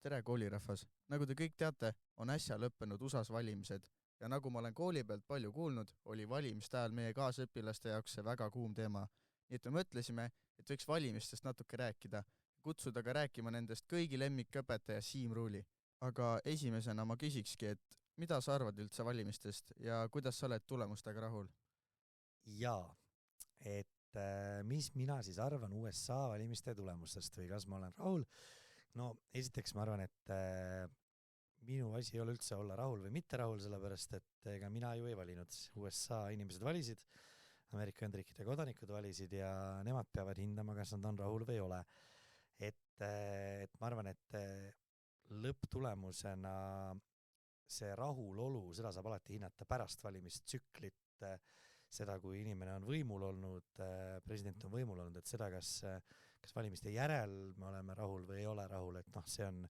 Tere koolirahvas! Nagu te kõik teate, on äsja lõppenud USAs valimised ja nagu ma olen kooli pealt palju kuulnud, oli valimiste ajal meie kaasõpilaste jaoks see väga kuum teema. Nii et me mõtlesime, et võiks valimistest natuke rääkida, kutsuda ka rääkima nendest kõigi lemmikõpetaja Siim Ruuli. Aga esimesena ma küsikski, et mida sa arvad üldse valimistest ja kuidas sa oled tulemustega rahul? Jaa, mis mina siis arvan USA valimiste tulemustest või kas ma olen rahul? No esiteks ma arvan, et minu asi ei ole üldse olla rahul või mitte rahul, sellepärast et ega mina ju ei valinud. USA inimesed valisid, Ameerika Ühendriikide kodanikud valisid ja nemad peavad hindama, kas nad on rahul või ei ole. Et ma arvan, et lõpptulemusena see rahulolu, seda saab alati hinnata pärast valimistsüklit, seda, kui inimene on võimul olnud, president on võimul olnud, et seda, kas valimiste järel me oleme rahul või ei ole rahul, et see on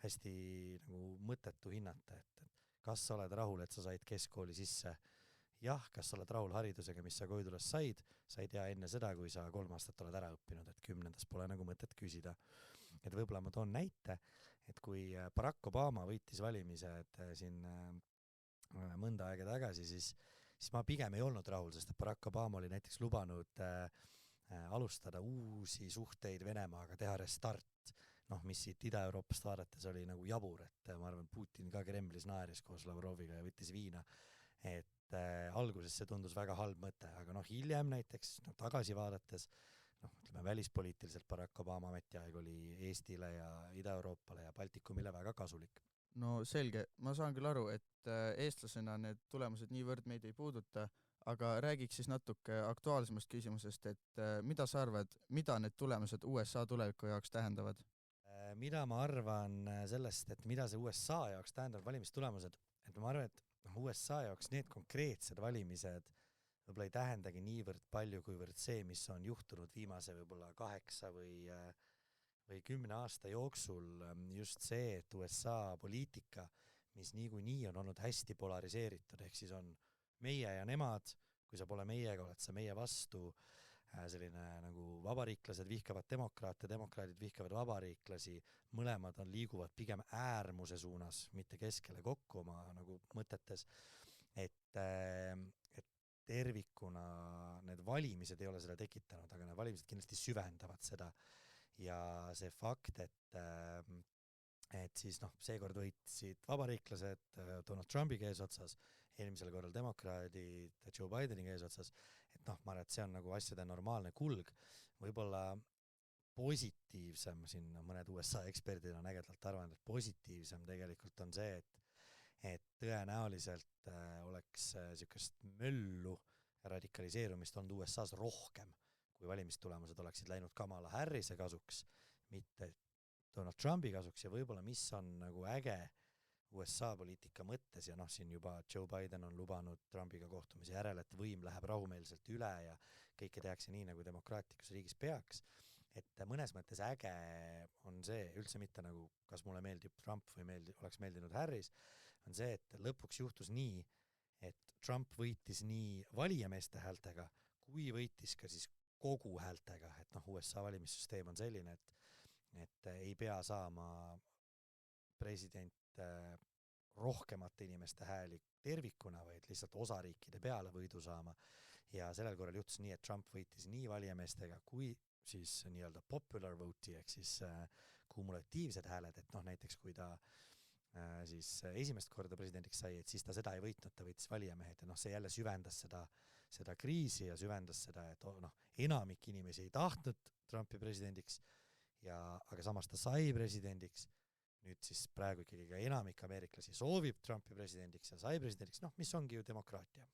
hästi nagu mõttetu hinnata, et kas sa oled rahul, et sa said keskkooli sisse. Jah, kas sa oled rahul haridusega, mis sa Koidulast said, sa ei tea enne seda, kui sa 3 aastat oled ära õppinud, et 10. pole nagu mõtet küsida. Et võib-olla ma toon näite, et kui Barack Obama võitis valimised siin mõnda aega tagasi, siis ma pigem ei olnud rahul, sest Barack Obama oli näiteks lubanud alustada uusi suhteid Venemaaga, teha restart, mis siit Ida-Euroopast vaadates oli nagu jabur, et ma arvan, Putin ka Kremlis naeris koos Lavroviga ja võttis viina, et alguses see tundus väga halb mõte, aga hiljem näiteks tagasi vaadates, ütleme välispoliitiliselt Barack Obama ametiaeg oli Eestile ja Ida-Euroopale ja Baltikumile väga kasulik. No selge, ma saan küll aru, et eestlasena need tulemused niivõrd meid ei puuduta, aga räägiks siis natuke aktuaalsemast küsimusest, et mida sa arvad, mida need tulemused USA tuleviku jaoks tähendavad? Mida ma arvan sellest, et mida see USA jaoks tähendavad valimistulemused, et ma arvan, et USA jaoks need konkreetsed valimised võib-olla ei tähendagi niivõrd palju, kuivõrd see, mis on juhtunud viimase võib-olla 8 või 10 aasta jooksul, just see, et USA poliitika, mis niikuinii on olnud hästi polariseeritud, ehk siis on meie ja nemad, kui sa pole meiega, oled sa meie vastu, selline nagu vabariiklased vihkavad demokraate, demokraadid vihkavad vabariiklasi, mõlemad liiguvad pigem äärmuse suunas, mitte keskele kokku oma nagu mõtetes, et tervikuna need valimised ei ole seda tekitanud, aga need valimised kindlasti süvendavad seda. Ja see fakt, et siis seekord võitsid vabariiklased Donald Trumpi eesotsas, eelmisel korral demokraadid Joe Bideni eesotsas, et ma arvan, et see on nagu asjade normaalne kulg. Võib-olla positiivsem, siin mõned USA eksperdid on ägedalt arvanud, et positiivsem tegelikult on see, et tõenäoliselt oleks niisugust möllu ja radikaliseerumist olnud USA-s rohkem, kui valimistulemused oleksid läinud Kamala Harrise kasuks, mitte Donald Trumpi kasuks ja võib-olla mis on nagu äge USA poliitika mõttes ja siin juba Joe Biden on lubanud Trumpiga kohtumise järel, et võim läheb rahumeelselt üle ja kõike tehakse nii, nagu demokraatlikus riigis peaks, et mõnes mõttes äge on see, üldse mitte nagu kas mulle meeldib Trump või oleks meeldinud Harris, on see, et lõpuks juhtus nii, et Trump võitis nii valijameeste häältega, kui võitis ka siis kogu häältega, et USA valimissüsteem on selline, et ei pea saama president rohkemate inimeste hääli tervikuna, vaid lihtsalt osariikide peale võidu saama. Ja sellel korral juhtus nii, et Trump võitis nii valijameestega kui siis nii-öelda popular vote'i, ehk siis kumulatiivsed hääled, et näiteks kui ta siis esimest korda presidendiks sai, et siis ta seda ei võitnud, ta võitis valijamehed ja see jälle süvendas seda kriisi ja süvendas seda, et enamik inimesi ei tahtnud Trumpi presidendiks, aga samas ta sai presidendiks, nüüd siis praegu ikkagi ka enamik ameeriklasi soovib Trumpi presidendiks ja sai presidendiks, mis ongi ju demokraatia.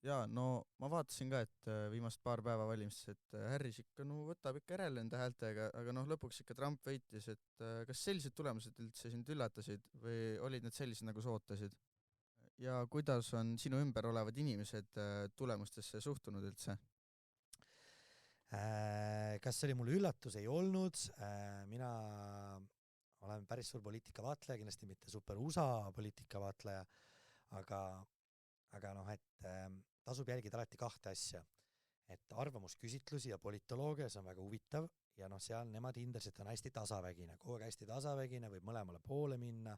Jaa, no ma vaatasin ka, et viimast paar päeva valimistes, et Harris ikka võtab ikka järele enda häältega, aga lõpuks ikka Trump võitis, et kas sellised tulemused üldse sind üllatasid või olid need sellised, nagu sa ootasid? Ja kuidas on sinu ümber olevad inimesed tulemustesse suhtunud üldse? Kas see oli mulle üllatus? Ei olnud. Mina olen päris suur poliitikavaatleja, kindlasti mitte super USA poliitikavaatleja, aga et tasub jälgida alati 2 asja. Et arvamusküsitlusi ja politoloogia, see on väga huvitav ja noh, seal nemad hindasid, on hästi tasavägine, kogu aeg hästi tasavägine, võib mõlemale poole minna,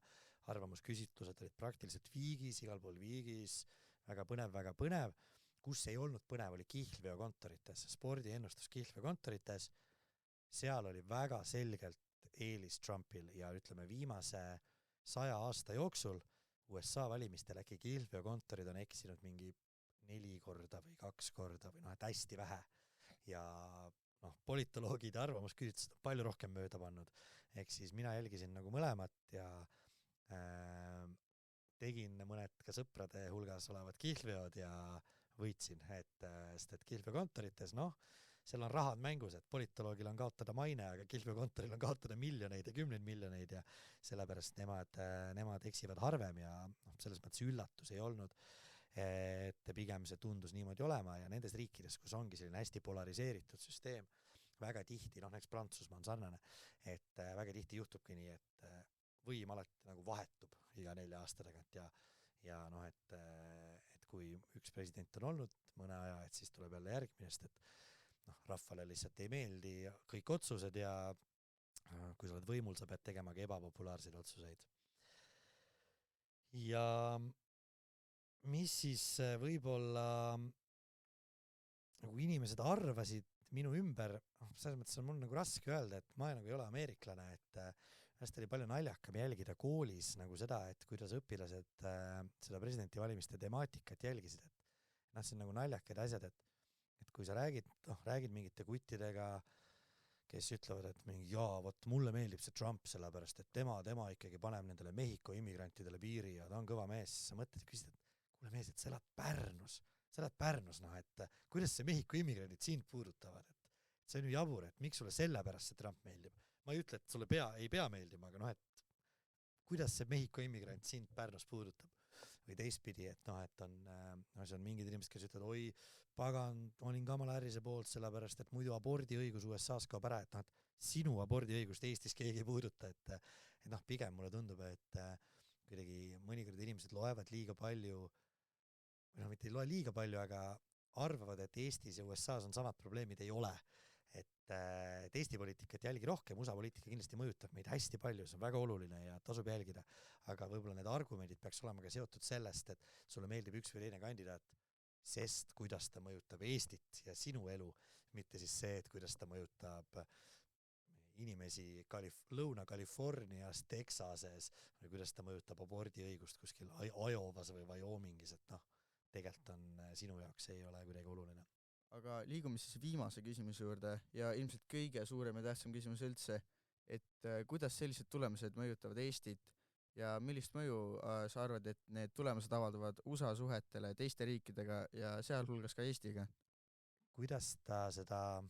arvamusküsitlused olid praktiliselt viigis, igal pool viigis, väga põnev, kus ei olnud põnev, oli kihlveokontorites, spordiennustus kihlveokontorites, seal oli väga selgelt eelis Trumpil ja ütleme viimase 100 aasta jooksul USA valimistel äkki kihlveokontorid on eksinud mingi 4 korda või 2 korda või noh, et hästi vähe ja noh, politoloogide arvamusküsitlused on palju rohkem mööda pannud, ehk siis mina jälgisin nagu mõlemat ja tegin mõned ka sõprade hulgas olevad kihlveod ja võitsin, sest et kihlveokontorites, noh, seal on rahad mängus, et politoloogil on kaotada maine, aga kihlveokontoril on kaotada miljoneid ja 10 miljoneid ja sellepärast nemad eksivad harvem ja noh, selles mõttes üllatus ei olnud, et pigem see tundus niimoodi olema ja nendes riikides, kus ongi selline hästi polariseeritud süsteem, väga tihti, noh näiteks Prantsusmaa on sarnane, et väga tihti juhtubki nii, et võim alati nagu vahetub iga 4 aasta tagant ja noh, et kui üks president on olnud mõne aja, et siis tuleb jälle järgmine, sest et noh, rahvale lihtsalt ei meeldi kõik otsused ja kui sa oled võimul, sa pead tegema ka ebapopulaarseid otsuseid. Ja mis siis võib-olla nagu inimesed arvasid minu ümber, selles mõttes on mul nagu raske öelda, et ma nagu ei ole ameeriklane, et hästi oli palju naljakam jälgida koolis nagu seda, et kuidas õpilased seda presidendivalimiste temaatikat jälgisid, et noh, see on nagu naljakad asjad, et kui sa räägid mingite kuttidega, kes ütlevad, et mingi vot mulle meeldib see Trump sellepärast, et tema ikkagi paneb nendele Mehhiko immigrantidele piiri ja ta on kõva mees, siis sa mõtled ja küsid, et kuule mees, et sa elad Pärnus, noh, et kuidas see Mehhiko immigrandid sind puudutavad, et see on ju jabur, et miks sulle sellepärast see Trump meeldib. Ma ei ütle, et sulle ei pea meeldima, aga noh, et kuidas see Mehhiko immigrant sind Pärnus puudutab või teistpidi, et noh, et see on mingid inimesed, kes ütlevad, oi, pagan, olin Kamala Harrise poolt, sellepärast, et muidu abordiõigus USA-s kaob ära, et noh, et sinu abordiõigust Eestis keegi ei puuduta, et noh, pigem mulle tundub, et kuidagi mõnikord inimesed loevad liiga palju, või noh, mitte ei loe liiga palju, aga arvavad, et Eestis ja USA-s on samad probleemid, ei ole. Et Eesti poliitikat jälgi rohkem, USA poliitika kindlasti mõjutab meid hästi palju, see on väga oluline ja tasub jälgida, aga võib-olla need argumendid peaks olema ka seotud sellest, et sulle meeldib üks või teine kandidaat, sest kuidas ta mõjutab Eestit ja sinu elu, mitte siis see, et kuidas ta mõjutab inimesi Lõuna-Californias, Texases või kuidas ta mõjutab abordiõigust kuskil Iowas või Wyomingis, et noh, tegelikult on sinu jaoks ei ole kuidagi oluline. Aga liigume siis viimase küsimuse juurde ja ilmselt kõige suurem ja tähtsam küsimus üldse, et kuidas sellised tulemused mõjutavad Eestit ja millist mõju sa arvad, et need tulemused avaldavad USA suhetele teiste riikidega ja sealhulgas ka Eestiga? Kuidas ta seda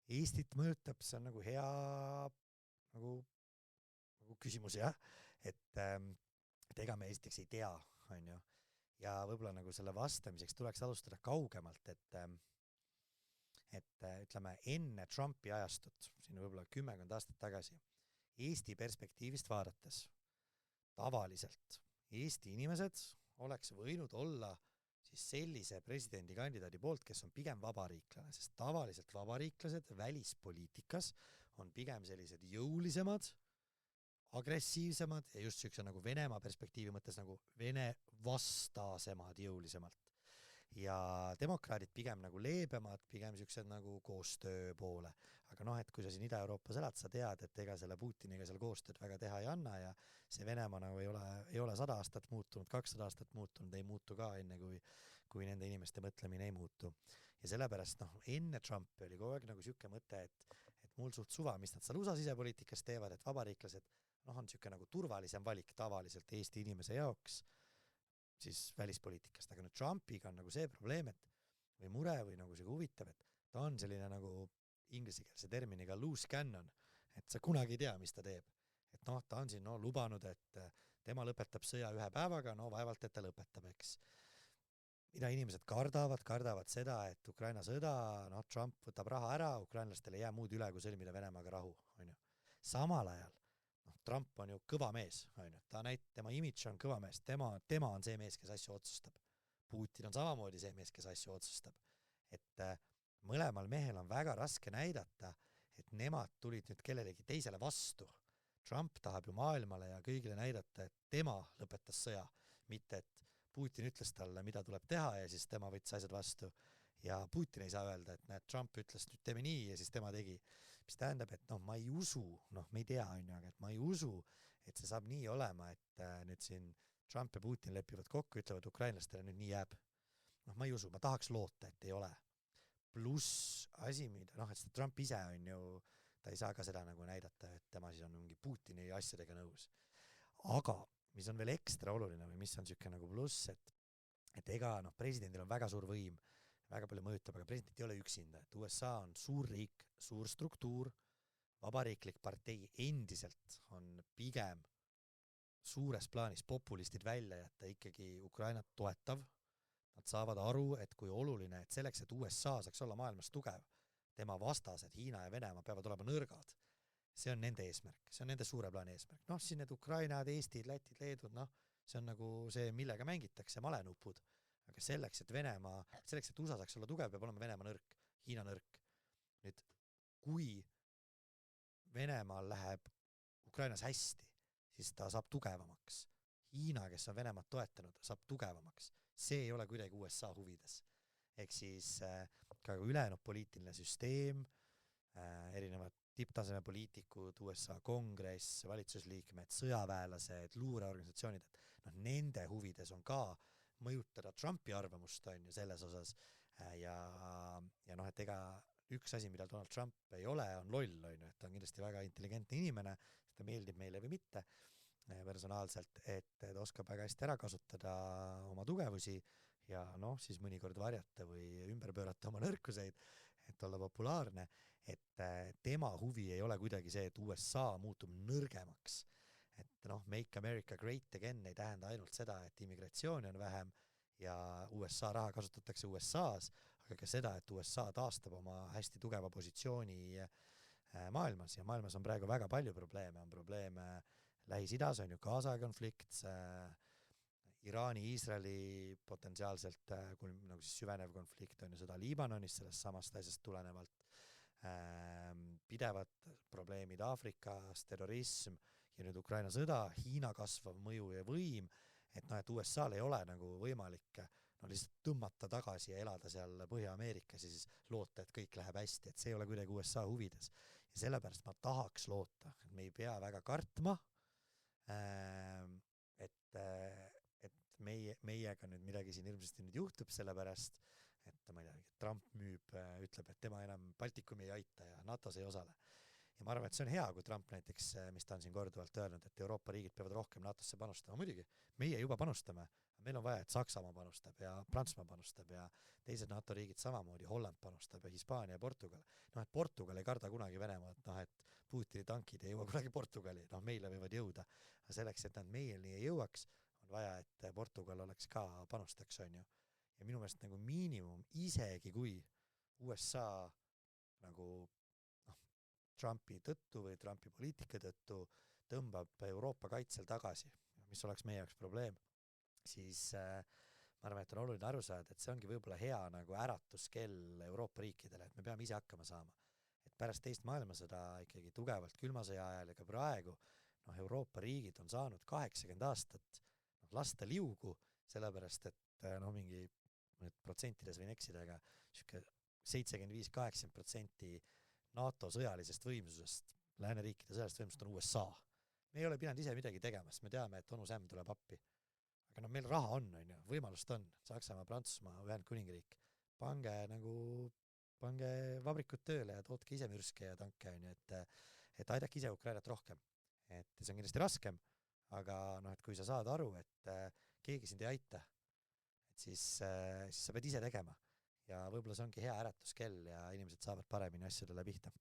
Eestit mõjutab, see on nagu hea nagu küsimus jah, et ega me esiteks ei tea, on ju. Ja võib-olla nagu selle vastamiseks tuleks alustada kaugemalt, et ütleme enne Trumpi ajastut, siin võib-olla 10 aastat tagasi, Eesti perspektiivist vaadates tavaliselt Eesti inimesed oleks võinud olla siis sellise presidendikandidaadi poolt, kes on pigem vabariiklane, sest tavaliselt vabariiklased välispoliitikas on pigem sellised jõulisemad, agressiivsemad ja just siukse nagu Venemaa perspektiivi mõttes nagu Vene vastasemad jõulisemalt. Ja demokraadid pigem nagu leebemad, pigem siuksed nagu koostöö poole. Aga noh, et kui sa siin Ida-Euroopas elad, sa tead, et ega selle Putiniga seal koostööd väga teha ei anna ja see Venemaa nagu ei ole 100 aastat muutunud, 200 aastat muutunud, ei muutu ka enne, kui nende inimeste mõtlemine ei muutu. Ja sellepärast noh, enne Trumpi oli kogu aeg nagu siuke mõte, et mul suht suva, mis nad seal USA sisepoliitikas teevad, et vabariiklased noh, on siuke nagu turvalisem valik tavaliselt Eesti inimese jaoks siis välispoliitikast, aga nüüd Trumpiga on nagu see probleem, et või mure või nagu see huvitav, et ta on selline nagu ingliskeelse terminiga loose cannon, et sa kunagi ei tea, mis ta teeb. Et noh, ta on siin lubanud, et tema lõpetab sõja 1 päevaga, vaevalt, et ta lõpetab, eks. Mida inimesed kardavad seda, et Ukraina sõda, Trump võtab raha ära, ukrainlastele ei jää muud üle, kui sõlmida Venemaaga rahu, on ju. Samal ajal Trump on ju kõva mees, tema imidž on kõva mees, tema on see mees, kes asju otsustab. Putin on samamoodi see mees, kes asju otsustab. Et mõlemal mehel on väga raske näidata, nemad tulid nüüd kellelegi teisele vastu. Trump tahab ju maailmale ja kõigile näidata, et tema lõpetas sõja, mitte et Putin ütles talle, mida tuleb teha ja siis tema võttis asjad vastu. Ja Putin ei saa öelda, et näed, Trump ütles nüüd teeme nii ja siis tema tegi. Mis tähendab, et ma ei usu, me ei tea, aga et ma ei usu, et see saab nii olema, et nüüd siin Trump ja Putin lepivad kokku, ütlevad ukrainlastele nüüd nii jääb. Ma ei usu, ma tahaks loota, et ei ole. Pluss asi, mida, et seda Trump ise on ju, ta ei saa ka seda nagu näidata, et tema siis on mingi Putini asjadega nõus. Aga mis on veel ekstra oluline või mis on siuke nagu pluss, et ega presidendil on väga suur võim, väga palju mõjutab, aga president ei ole üksinda, et USA on suur riik, suur struktuur, vabariiklik partei endiselt on pigem suures plaanis populistid välja jätta ikkagi Ukrainat toetav. Nad saavad aru, et kui oluline, et selleks, et USA saaks olla maailmas tugev, tema vastased, Hiina ja Venemaa peavad olema nõrgad. See on nende eesmärk, see on nende suure plaani eesmärk. Siin need Ukrainad, Eestid, Lätid, Leedud, see on nagu see, millega mängitakse, malenupud. Aga selleks, et USA saaks olla tugev, peab olema Venemaa nõrk, Hiina nõrk. Nüüd, kui Venemaal läheb Ukrainas hästi, siis ta saab tugevamaks. Hiina, kes on Venemaad toetanud, saab tugevamaks. See ei ole kuidagi USA huvides. Ehk siis ka ülejäänud poliitiline süsteem, erinevad tipptaseme poliitikud, USA kongress, valitsusliikmed, sõjaväelased, luureorganisatsioonid, et nende huvides on ka mõjutada Trumpi arvamust on ju selles osas ja et ega üks asi, mida Donald Trump ei ole, on loll, on ju, et ta on kindlasti väga intelligentne inimene, seda meeldib meile või mitte personaalselt, et ta oskab väga hästi ära kasutada oma tugevusi ja siis mõnikord varjata või ümber pöörata oma nõrkuseid, et olla populaarne, et tema huvi ei ole kuidagi see, et USA muutub nõrgemaks. Et Make America Great Again ei tähenda ainult seda, et immigratsiooni on vähem ja USA raha kasutatakse USA's, aga ka seda, et USA taastab oma hästi tugeva positsiooni maailmas ja maailmas on praegu väga palju probleeme, on probleeme Lähis-Idas on ju Gaza konflikt, Iraani-Iisraeli potentsiaalselt nagu siis süvenev konflikt on ju seda Liibanonis sellest samast asjast tulenevalt, pidevad probleemid Aafrikas, terrorism ja nüüd Ukraina sõda, Hiina kasvav mõju ja võim, et USA-l ei ole nagu võimalik lihtsalt tõmmata tagasi ja elada seal Põhja-Ameerikas ja siis loota, et kõik läheb hästi, et see ei ole kuidagi USA huvides. Ja sellepärast ma tahaks loota, et me ei pea väga kartma, et meiega nüüd midagi siin ilmselt nüüd juhtub, sellepärast, et ma ei tea, Trump ütleb, et tema enam Baltikumi ei aita ja NATOs ei osale. Ja ma arvan, et see on hea, kui Trump näiteks, mis ta on siin korduvalt öelnud, et Euroopa riigid peavad rohkem NATOsse panustama. Muidugi, meie juba panustame, meil on vaja, et Saksamaa panustab ja Prantsusmaa panustab ja teised NATO riigid samamoodi, Holland panustab ja Hispaania ja Portugal. Et Portugal ei karda kunagi Venemaad, et Putini tankid ei jõua kunagi Portugali, meile võivad jõuda. Aga selleks, et nad meilni ei jõuaks, on vaja, et Portugal oleks ka panustaks, on ju. Ja minu meelest nagu miinimum, isegi kui USA nagu Trumpi tõttu või Trumpi poliitika tõttu tõmbab Euroopa kaitsel tagasi, mis oleks meie jaoks probleem, siis ma arvan, et on oluline aru saada, et see ongi võib-olla hea nagu äratuskell Euroopa riikidele, et me peame ise hakkama saama. Et pärast teist maailmasõda ikkagi tugevalt külmasõja ajal ja ka praegu Euroopa riigid on saanud 80 aastat lasta liugu, sellepärast et mingi protsentides võin eksida, aga 75-80% NATO sõjalisest võimsusest, lääneriikide sõjalisest võimsusest on USA. Me ei ole pidanud ise midagi tegema, sest me teame, et onu Sämm tuleb appi. Aga meil raha on, võimalust on. Saksamaa, Prantsusmaa, Ühendkuningriik. Pange vabrikud tööle ja tootke ise mürske ja tanke, et aidake ise Ukrainat rohkem. Et see on kindlasti raskem, aga et kui sa saad aru, et keegi sind ei aita, et siis sa pead ise tegema. Ja võib-olla see ongi hea äratuskell ja inimesed saavad paremini asjadele pihta.